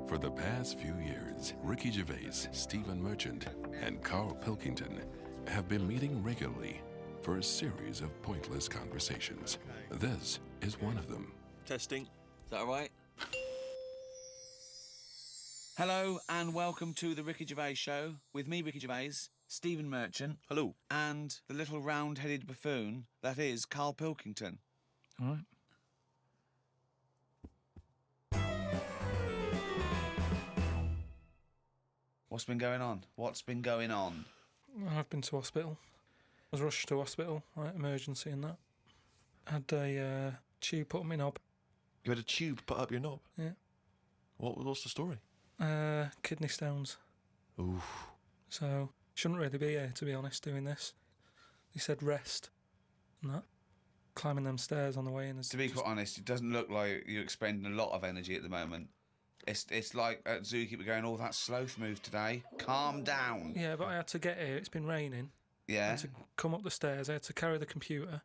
For the past few years, Ricky Gervais, Stephen Merchant, and Karl Pilkington have been meeting regularly for a series of pointless conversations. This is one of them. Testing. Is that all right? Hello and welcome to the Ricky Gervais Show with me, Ricky Gervais, Stephen Merchant. Hello. And the little round-headed buffoon that is Karl Pilkington. All right. What's been going on? I've been to hospital. I was rushed to hospital, like emergency and that. Had a tube put on my knob. You had a tube put up your knob? Yeah. What's the story? Kidney stones. Oof. So, shouldn't really be here, to be honest, doing this. He said rest and that. Climbing them stairs on the way in. To be quite honest, it doesn't look like you're expending a lot of energy at the moment. It's like at Zookeeper going, oh, that sloth move today. Calm down. Yeah, but I had to get here. It's been raining. Yeah. I had to come up the stairs. I had to carry the computer.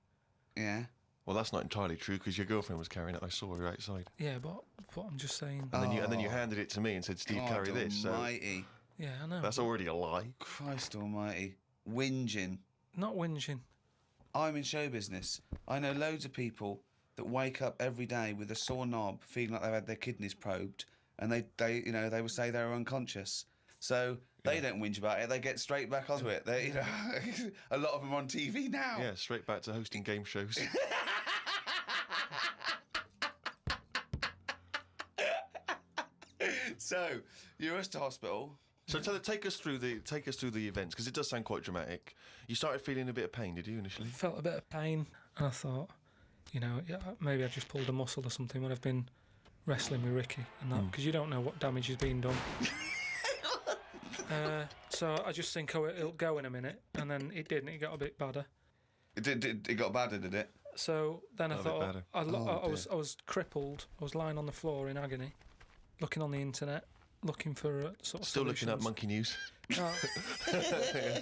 Yeah. Well, that's not entirely true because your girlfriend was carrying it. I saw her outside. Yeah, but I'm just saying. And then you handed it to me and said, "Steve, carry this." Almighty. Yeah, I know. That's already a lie. Christ almighty. Whinging. Not whinging. I'm in show business. I know loads of people that wake up every day with a sore knob, feeling like they've had their kidneys probed, and they would say they were unconscious. So they don't whinge about it. They get straight back onto it. They, a lot of them on TV now. Yeah, straight back to hosting game shows. So you're rushed to hospital. So take us through the events because it does sound quite dramatic. You started feeling a bit of pain, did you initially? Felt a bit of pain, and I thought, maybe I just pulled a muscle or something when I've been wrestling with Ricky and that, because you don't know what damage has been done. So I just think, it'll go in a minute, and then it didn't. It got a bit badder. It got badder, did it? So then I thought, I was crippled. I was lying on the floor in agony, looking on the internet, looking for sort of still solutions. Looking at monkey news.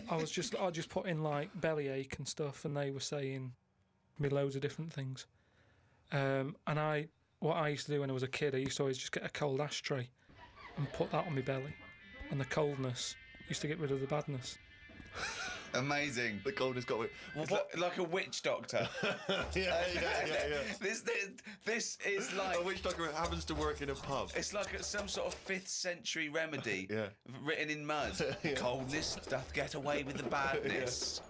I just put in like bellyache and stuff, and they were saying me loads of different things. And what I used to do when I was a kid, I used to always just get a cold ashtray and put that on my belly, and the coldness used to get rid of the badness. Amazing. The coldness got it. Like a witch doctor. Yeah. This is like a witch doctor happens to work in a pub. It's like some sort of 5th century remedy written in mud. Coldness doth get away with the badness.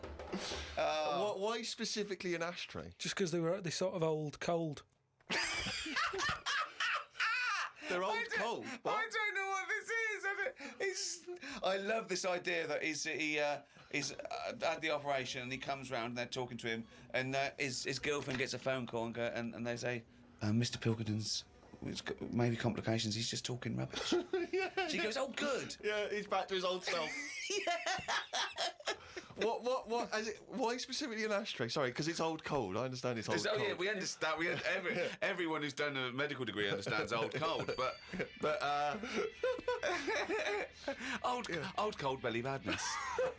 Why specifically an ashtray? Just because they sort of old cold. They're old cold. I don't know what this is. I love this idea that he had the operation and he comes round and they're talking to him and his girlfriend gets a phone call and they say, Mr. Pilkington's maybe complications. He's just talking rubbish. Yeah. She goes, oh, good. Yeah, he's back to his old self. What is it? Why specifically an ashtray? Sorry, because it's old cold. I understand it's old cold. Oh yeah, we understand. Everyone who's done a medical degree understands old cold, but old cold belly badness.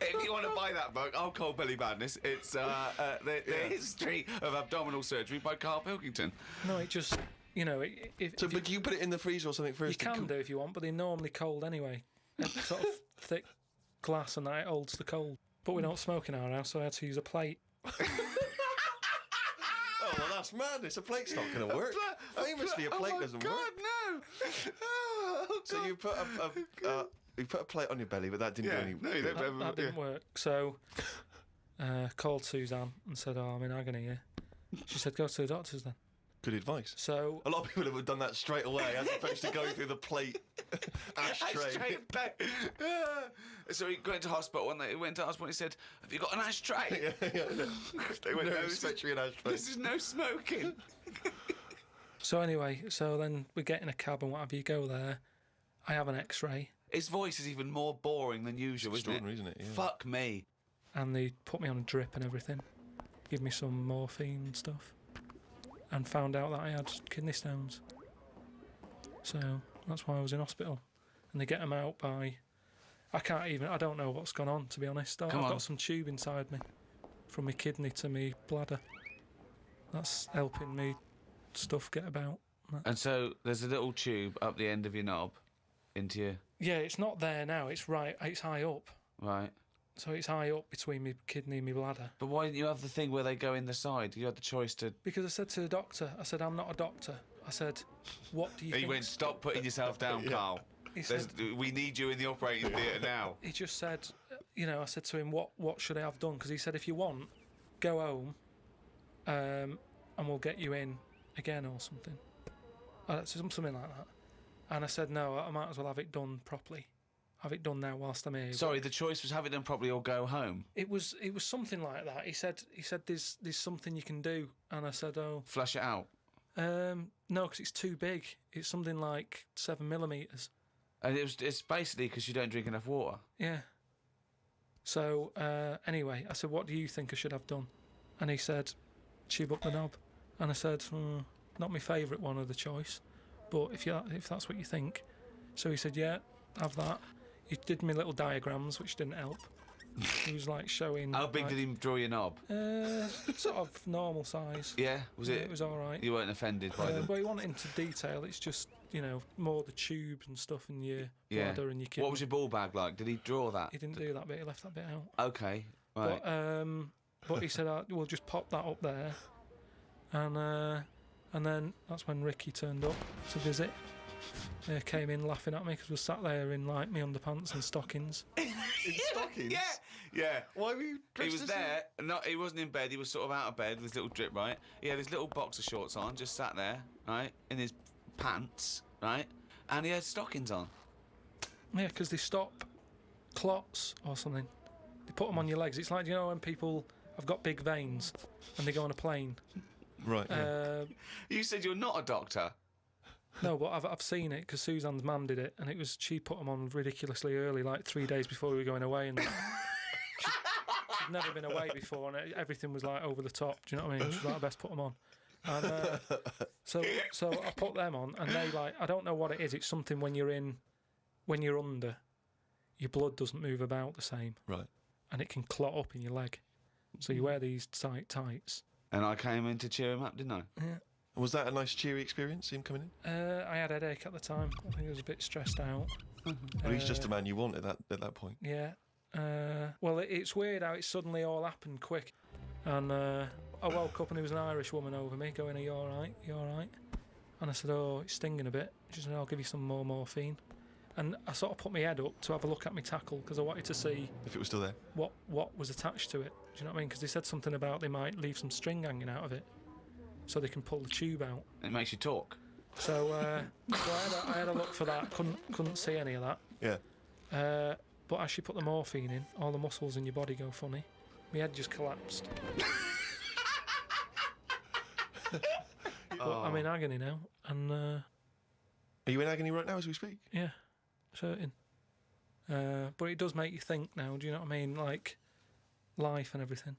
If you want to buy that book, Old Cold Belly Badness, it's the history of abdominal surgery by Karl Pilkington. No, it just but you put it in the freezer or something first? You can do if you want, but they're normally cold anyway. It's sort of thick glass and that it holds the cold. But we don't smoke in our house, so I had to use a plate. Oh, well, that's madness. A plate's not going to work. Famously, a plate doesn't work. Oh, my God, no. So you put a plate on your belly, but that didn't do any... That didn't work. So called Suzanne and said, I'm in agony here. She said, go to the doctors then. Good advice. So a lot of people have done that straight away as opposed to going through the plate ashtray. So he went to hospital and he said, have you got an ashtray? They went, no, especially an ashtray. This is no smoking. So anyway, then we get in a cab and what have you, go there. I have an x-ray. His voice is even more boring than usual, isn't it? Yeah. Fuck me. And they put me on a drip and everything. Give me some morphine and stuff. And found out that I had kidney stones. So that's why I was in hospital. And they get them out by... I don't know what's gone on, to be honest. I've got some tube inside me. From my kidney to my bladder. That's helping me stuff get about. And so there's a little tube up the end of your knob. into you. Yeah, it's not there now. It's high up. Right. So it's high up between my kidney and my bladder. But why didn't you have the thing where they go in the side? You had the choice to... Because I said to the doctor, I said, I'm not a doctor. I said, what do you think? He went, stop putting yourself down, Karl. He said, We need you in the operating theatre now. he just said, I said to him, what should I have done? Because he said, if you want, go home and we'll get you in again or something. Something like that. And I said, no, I might as well have it done properly. Have it done now whilst I'm here. Sorry, the choice was have it done properly or go home. It was something like that. He said there's something you can do, and I said, oh, Flush it out. no, because it's too big. It's something like 7mm. And it's basically because you don't drink enough water. Yeah. So anyway, I said, what do you think I should have done? And he said, tube up the knob. And I said, not my favourite one of the choice, but if that's what you think. So he said, yeah, have that. He did me little diagrams, which didn't help. He was like showing. How big did he draw your knob? Sort of normal size. Yeah, was it? It was all right. You weren't offended by them. But he wanted into detail. It's just more the tubes and stuff in your bladder and your kidney. What was your ball bag like? Did he draw that? He didn't do that bit. He left that bit out. Okay, right. But he said, we'll just pop that up there, and then that's when Ricky turned up to visit. Came in laughing at me because we sat there in like me underpants and stockings. In stockings? Yeah. Why were you He dressed was as there. No, he wasn't in bed. He was sort of out of bed with his little drip, right? He had his little boxer shorts on, just sat there, right, in his pants, right, and he had stockings on. Yeah, because they stop clots or something. They put them on your legs. It's like, when people have got big veins and they go on a plane. Right. Yeah. You said you're not a doctor. No, but I've seen it because Suzanne's mum did it, and she put them on ridiculously early, like 3 days before we were going away, and she'd never been away before, and everything was like over the top. Do you know what I mean? She's like, I best put them on. And so I put them on, and they I don't know what it is. It's something when you're under, your blood doesn't move about the same, Right. and it can clot up in your leg. So you wear these tight tights. And I came in to cheer him up, didn't I? Yeah. Was that a nice, cheery experience, him coming in? I had a headache at the time. I think I was a bit stressed out. Well, he's just a man you want at that point. Yeah. Well, it's weird how it suddenly all happened quick. And I woke up and there was an Irish woman over me going, are you all right? You all right? And I said, oh, it's stinging a bit. She said, I'll give you some more morphine. And I sort of put my head up to have a look at my tackle because I wanted to see if it was still there. What was attached to it. Do you know what I mean? Because they said something about they might leave some string hanging out of it so they can pull the tube out. It makes you talk. So, I had a look for that. Couldn't see any of that. Yeah. But as she put the morphine in, all the muscles in your body go funny. My head just collapsed. But I'm in agony now, and are you in agony right now as we speak? Yeah, certain. But it does make you think now. Do you know what I mean? Like life and everything.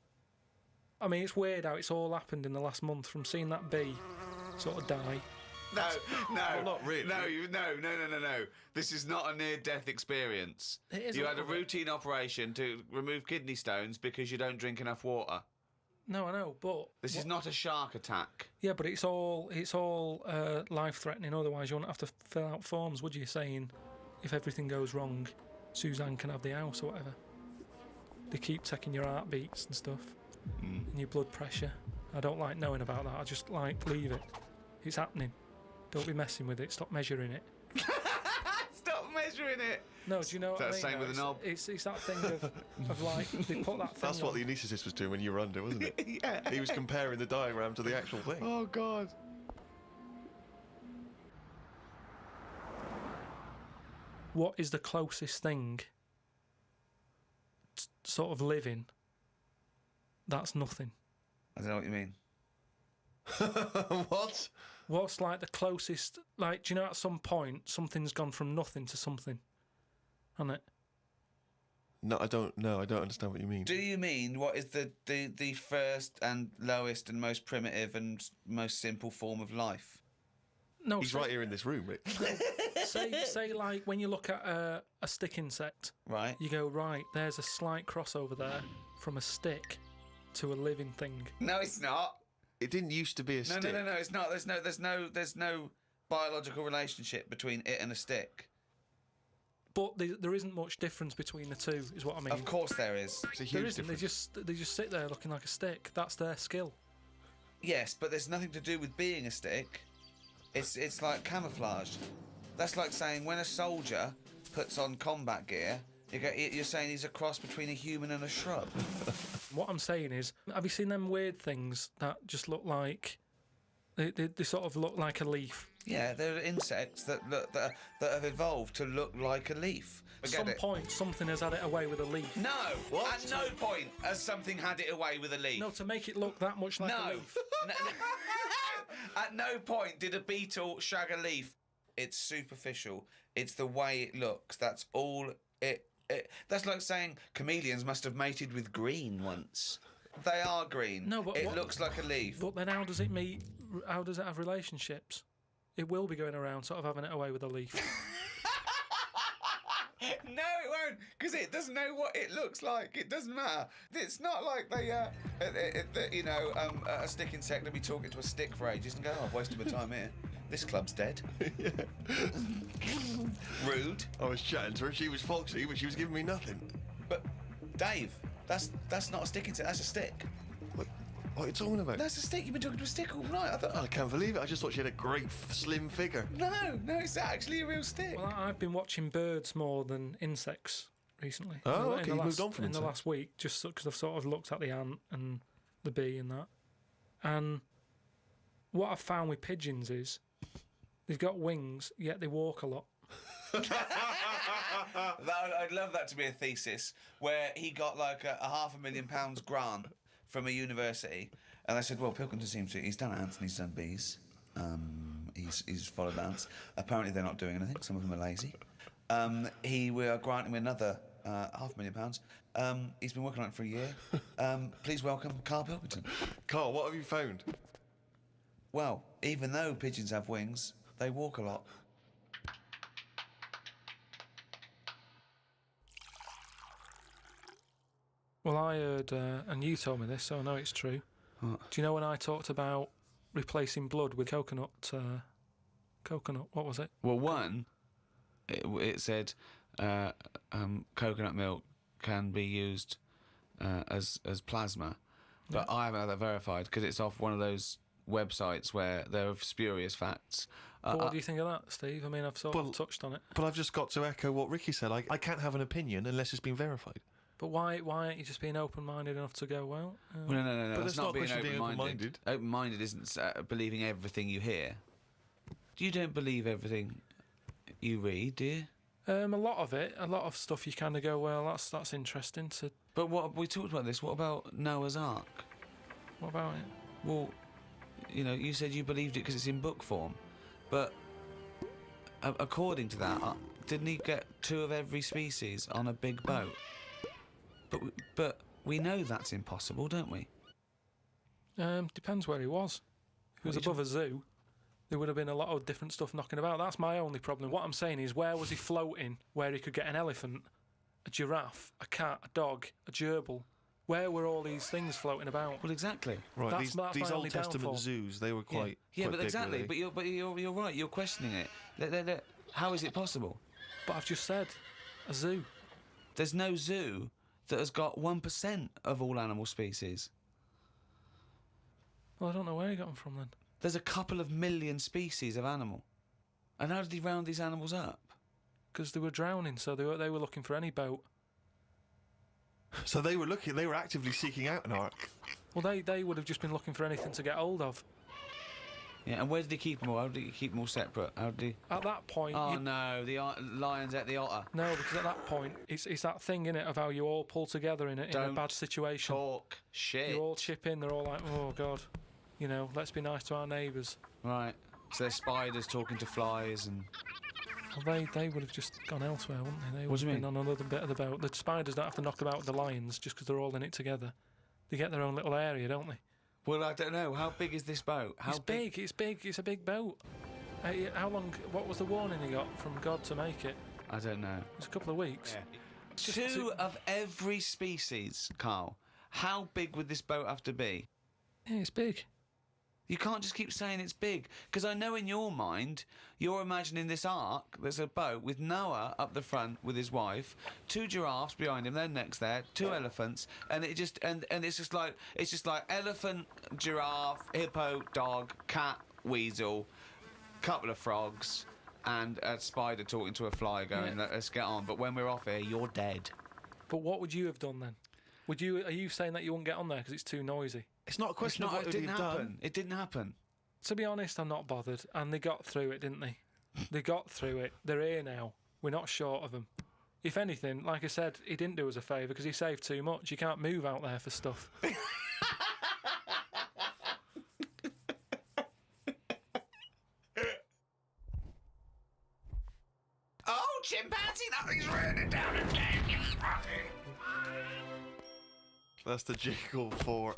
I mean, it's weird how it's all happened in the last month. From seeing that bee sort of die. No, Well, not really. No. This is not a near-death experience. It is You a had a little bit. routine operation to remove kidney stones because you don't drink enough water. No, I know, but This is not a shark attack. yeah, but it's all life-threatening. Otherwise, you wouldn't have to fill out forms, would you? Saying if everything goes wrong, Suzanne can have the house or whatever. They keep taking your heartbeats and stuff and your blood pressure. I don't like knowing about that. I just leave it. It's happening. Don't be messing with it. Stop measuring it. Stop measuring it. No, do you know what I mean? Same with a knob. It's that thing of like they put that thing. That's what on. the anaesthetist was doing when you were under, wasn't it? Yeah. He was comparing the diagram to the actual thing. Oh, God. What is the closest thing sort of living that's nothing? I don't know what you mean. What? What's like the closest? Like, do you know at some point something's gone from nothing to something, hasn't it? No, I don't know. I don't understand what you mean. Do you mean what is the first and lowest and most primitive and most simple form of life? No, He's right here in this room, Rick. say like when you look at a stick insect, Right. you go, right, there's a slight crossover there from a stick to a living thing. No, it's not. It didn't used to be a stick. No, it's not. There's no biological relationship between it and a stick. But there isn't much difference between the two, is what I mean. Of course there is. It's a There huge isn't. difference. They just sit there looking like a stick. That's their skill. Yes, but there's nothing to do with being a stick. It's like camouflage. That's like saying when a soldier puts on combat gear, you're saying he's a cross between a human and a shrub. What I'm saying is, have you seen them weird things that just look like they sort of look like a leaf? Yeah, there are insects that have evolved to look like a leaf. At some point, something has had it away with a leaf. No, What? at no point has something had it away with a leaf. No, to make it look that much like a No. leaf. No. At no point did a beetle shag a leaf. It's superficial. It's the way it looks. That's all it. That's like saying chameleons must have mated with green once. They are green. No, but it what- looks like a leaf. But then how does it meet? How does it have relationships? It will be going around sort of having it away with a leaf. No, it won't, because it doesn't know what it looks like. It doesn't matter. It's not like a stick insect will be talking to a stick for ages and go, "Oh, I've wasted my time here. This club's dead." Rude. I was chatting to her. She was foxy, but she was giving me nothing. But Dave, that's not a stick insect. That's a stick. What are you talking about? That's a stick. You've been talking to a stick all night. I thought. I can't believe it. I just thought she had a great slim figure. No, it's actually a real stick. Well, I've been watching birds more than insects recently. Oh, okay, you've moved on from in the insects. last week, just because I've sort of looked at the ant and the bee and that. And what I've found with pigeons is they've got wings, yet they walk a lot. I'd love that to be a thesis where he got like a £500,000 grant from a university, and they said, "Well, Pilkington seems to. He's done ants and he's done bees. He's followed ants. Apparently, they're not doing anything. Some of them are lazy. We are granting him another £500,000. He's been working on it for a year. Please welcome Karl Pilkington." Carl, what have you found? Well, even though pigeons have wings, they walk a lot. Well, I heard, and you told me this, so I know it's true. What? Do you know when I talked about replacing blood with coconut? What was it? Well, one, it said coconut milk can be used as plasma, but I haven't had that verified because it's off one of those websites where there are spurious facts. But what do you think of that, Steve? I mean, I've sort Well- of touched on it. But I've just got to echo what Ricky said. I can't have an opinion unless it's been verified. But why aren't you just being open-minded enough to go, well... Well, no. But That's it's not a being question of being open-minded. Open-minded isn't believing everything you hear. You don't believe everything you read, do you? a lot of stuff you kind of go, well, that's interesting. So But what we talked about this. What about Noah's Ark? what about it? Well, you said you believed it because it's in book form, but according to that, didn't he get 2 of every species on a big boat? But we know that's impossible, don't we? Depends where he was. If he was above a zoo, there would have been a lot of different stuff knocking about. That's my only problem. What I'm saying is, where was he floating where he could get an elephant, a giraffe, a cat, a dog, a gerbil? Where were all these things floating about? Well, exactly. Right, That's my these only Old Testament downfall. zoos, they were quite Yeah, quite but big, exactly. really. But you're right. You're questioning it. How is it possible? But I've just said, a zoo. There's no zoo that has got 1% of all animal species. Well, I don't know where he got them from then. There's a couple of million species of animal. And how did he round these animals up? Because they were drowning, so they were looking for any boat. So they were actively seeking out an ark. Well, they would have just been looking for anything to get hold of. Yeah, and where did he keep them all? How did he keep them all separate? How did he... At that point, Oh, no, the lions ate the otter. no, because at that point, it's that thing in it of how you all pull together in a Don't bad situation. Talk shit. You all chip in. They're all like, oh god, let's be nice to our neighbours. Right. So there's spiders talking to flies and... Well, they would have just gone elsewhere, wouldn't they? They What would do you have been on another bit of the boat. The spiders don't have to knock about the lions just because they're all in it together. They get their own little area, don't they? Well, I don't know. How big is this boat? How It's big. It's big. It's a big boat. How long? What was the warning he got from God to make it? I don't know. It's a couple of weeks. Just 2 of every species, Karl. How big would this boat have to be? Yeah, it's big. You can't just keep saying it's big. Because I know in your mind, you're imagining this ark, there's a boat with Noah up the front with his wife, 2 giraffes behind him, their necks there, 2 elephants, and it just and it's just like elephant, giraffe, hippo, dog, cat, weasel, couple of frogs, and a spider talking to a fly going, let's get on. But when we're off here, you're dead. But what would you have done then? Are you saying that you wouldn't get on there because it's too noisy? It's not a question of what it didn't you've happen. done. It didn't happen. To be honest, I'm not bothered. And they got through it, didn't they? They got through it. They're here now. We're not short of them. If anything, like I said, he didn't do us a favour because he saved too much. You can't move out there for stuff. Oh, chimpanzee, nothing's raining down again. That's the jingle for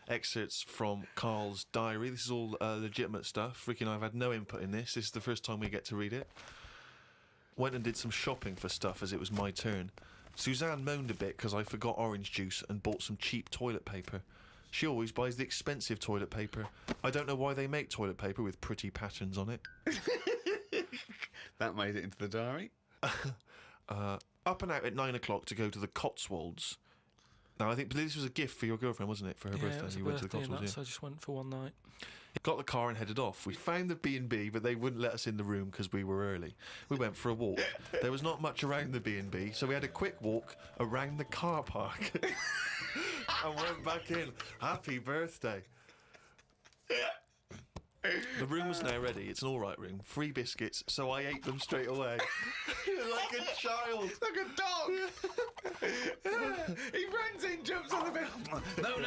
excerpts from Karl's diary. This is all legitimate stuff. Ricky and I have had no input in this. This is the first time we get to read it. Went and did some shopping for stuff as it was my turn. Suzanne moaned a bit because I forgot orange juice and bought some cheap toilet paper. She always buys the expensive toilet paper. I don't know why they make toilet paper with pretty patterns on it. That made it into the diary. Up and out at 9 o'clock to go to the Cotswolds. Now, I think this was a gift for your girlfriend, wasn't it, for her birthday? It was a You went to the birthday and Cotswolds, so I just went for one night. Got the car and headed off. We found the B&B, but they wouldn't let us in the room because we were early. We went for a walk. There was not much around the B&B, so we had a quick walk around the car park and went back in. Happy birthday. The room was now ready. It's an all right room. 3 biscuits, so I ate them straight away. Like a child. Like a dog. He runs in, jumps on the bed. No.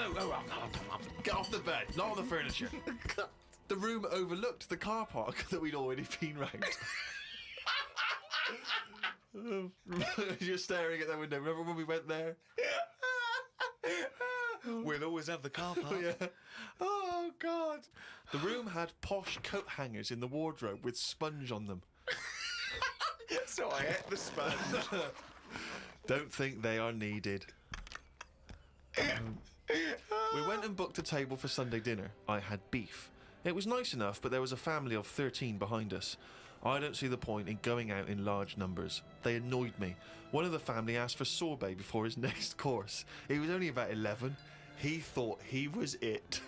Get off the bed, not on the furniture. The room overlooked the car park that we'd already been round. You're staring at that window. Remember when we went there? We'll always have the car park. Yeah. Oh, God. The room had posh coat hangers in the wardrobe with sponge on them. So I ate the sponge. Don't think they are needed. We went and booked a table for Sunday dinner. I had beef. It was nice enough, but there was a family of 13 behind us. I don't see the point in going out in large numbers. They annoyed me. One of the family asked for sorbet before his next course. He was only about 11. He thought he was it.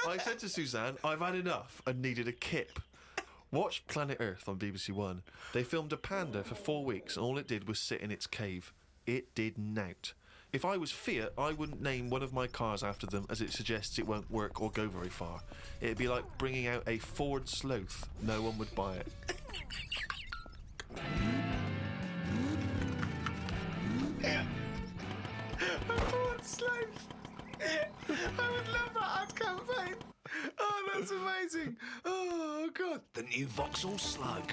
I said to Suzanne, I've had enough and needed a kip. Watched Planet Earth on BBC One. They filmed a panda for 4 weeks and all it did was sit in its cave. It did nout. If I was Fiat, I wouldn't name one of my cars after them as it suggests it won't work or go very far. It'd be like bringing out a Ford Sloth. No one would buy it. A Ford Sloth. I would love that ad campaign. Oh, that's amazing. Oh, God. The new Vauxhall Slug.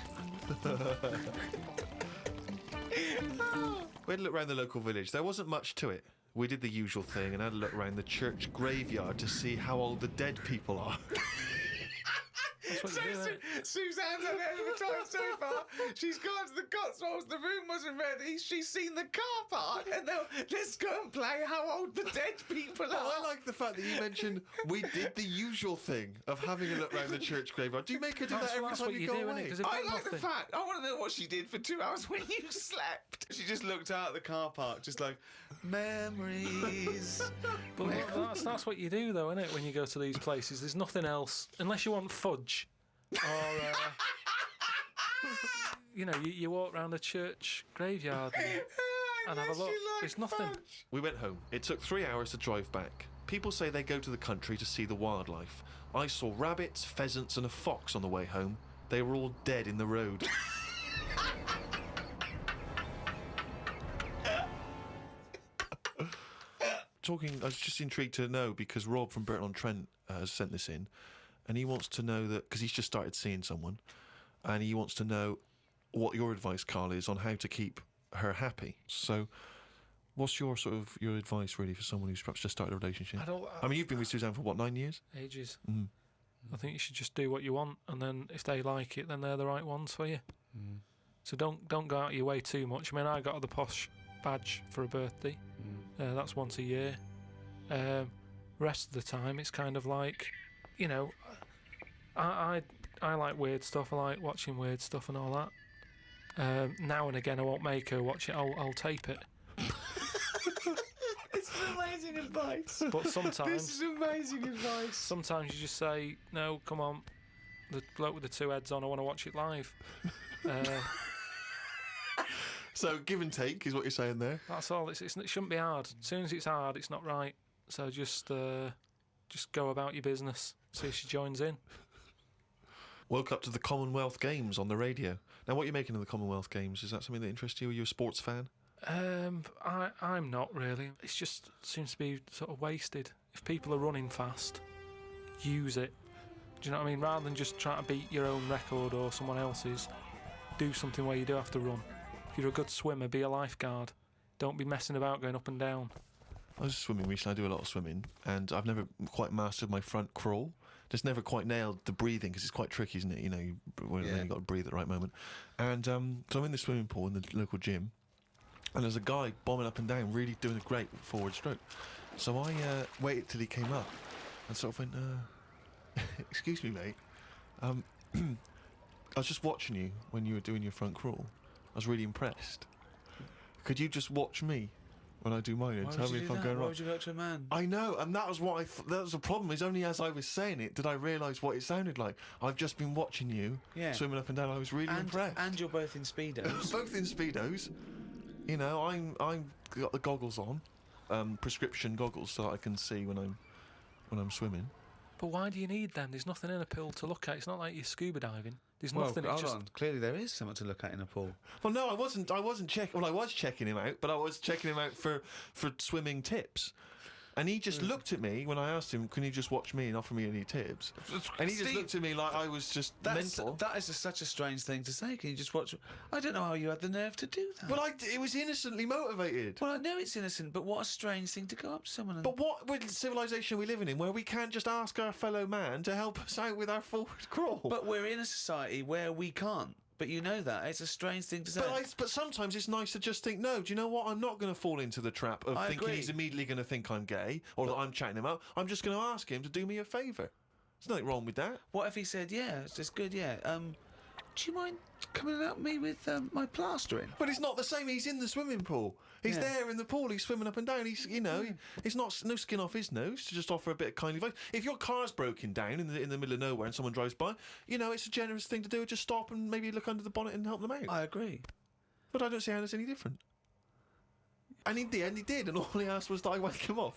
We had a look around the local village. There wasn't much to it. We did the usual thing and had a look around the church graveyard to see how old the dead people are. That's what you do, isn't it? Suzanne's had it over time so far. She's gone to the Cotswolds. The room wasn't ready. She's seen the car park. And now let's go and play how old the dead people are. I like the fact that you mentioned we did the usual thing of having a look around the church graveyard. Do you make her do that every That's time what you you go do, innit? away? 'Cause if I they've like the nothing- fact. I want to know what she did for 2 hours when you slept. She just looked out at the car park, just like, memories. But that's what you do, though, isn't it? When you go to these places, there's nothing else unless you want fudge, or you know, you walk around the church graveyard and have a look. There's nothing. We went home. It took 3 hours to drive back. People say they go to the country to see the wildlife. I saw rabbits, pheasants, and a fox on the way home. They were all dead in the road. I was just intrigued to know because Rob from Burton-on-Trent has sent this in, and he wants to know that because he's just started seeing someone, and he wants to know what your advice, Karl, is on how to keep her happy. So, what's your advice really for someone who's perhaps just started a relationship? I mean, you've been with Suzanne for what, 9 years? Ages. Mm. I think you should just do what you want, and then if they like it, then they're the right ones for you. Mm. So don't go out of your way too much. I mean, I got the posh badge for a birthday. That's once a year. Rest of the time, it's kind of like, you know, I like weird stuff. I like watching weird stuff and all that. Now and again, I won't make her watch it. I'll tape it. This is amazing advice. But sometimes, This is amazing advice. sometimes you just say, no, come on, the bloke with the two heads on, I want to watch it live. So give and take is what you're saying there. That's all. It shouldn't be hard. As soon as it's hard, it's not right. So just go about your business. See if she joins in. Woke up to the Commonwealth Games on the radio. Now, what are you making of the Commonwealth Games? Is that something that interests you? Are you a sports fan? I'm not really. It just seems to be sort of wasted. If people are running fast, use it. Do you know what I mean? Rather than just trying to beat your own record or someone else's, do something where you do have to run. If you're a good swimmer, be a lifeguard. Don't be messing about going up and down. I was swimming recently. I do a lot of swimming, and I've never quite mastered my front crawl. Just never quite nailed the breathing because it's quite tricky, isn't it? You know, you've got to breathe at the right moment. And so I'm in the swimming pool in the local gym, and there's a guy bombing up and down, really doing a great forward stroke. So I waited till he came up and sort of went, excuse me, mate. I was just watching you when you were doing your front crawl. I was really impressed. Could you just watch me when I do mine and tell me if I'm going Why wrong? would you go to a man? I know, and that was what that was the problem. Is only as I was saying it did I realise what it sounded like. I've just been watching you swimming up and down. I was really impressed. And you're both in speedos. Both in speedos. You know, I'm got the goggles on, prescription goggles, so that I can see when I'm swimming. But why do you need them? There's nothing in a pool to look at. It's not like you're scuba diving. There's Well, nothing. It's hold just on. Clearly there is something to look at in a pool. Well, no, I wasn't checking. Well, I was checking him out, but I was checking him out for swimming tips. And he just looked at me when I asked him, "Can you just watch me and offer me any tips?" And he just looked at me like I was just mental. That is such a strange thing to say. Can you just watch? I don't know how you had the nerve to do that. Well, it was innocently motivated. Well, I know it's innocent, but what a strange thing to go up to someone and... But what civilization are we living in where we can't just ask our fellow man to help us out with our forward crawl? But we're in a society where we can't. But you know that. It's a strange thing to say. But sometimes it's nice to just think, no, do you know what? I'm not going to fall into the trap of thinking agree. he's immediately going to think I'm gay or that I'm chatting him up. I'm just going to ask him to do me a favour. There's nothing wrong with that. What if he said, yeah, it's just good, yeah. Do you mind coming and help me with my plastering? But it's not the same. He's in the swimming pool. He's there in the pool. He's swimming up and down. He's, you know, it's not no skin off his nose to just offer a bit of kindly advice. If your car's broken down in the middle of nowhere and someone drives by, you know, it's a generous thing to do. Just stop and maybe look under the bonnet and help them out. I agree. But I don't see how that's any different. And in the end, he did, and all he asked was that I wake him off.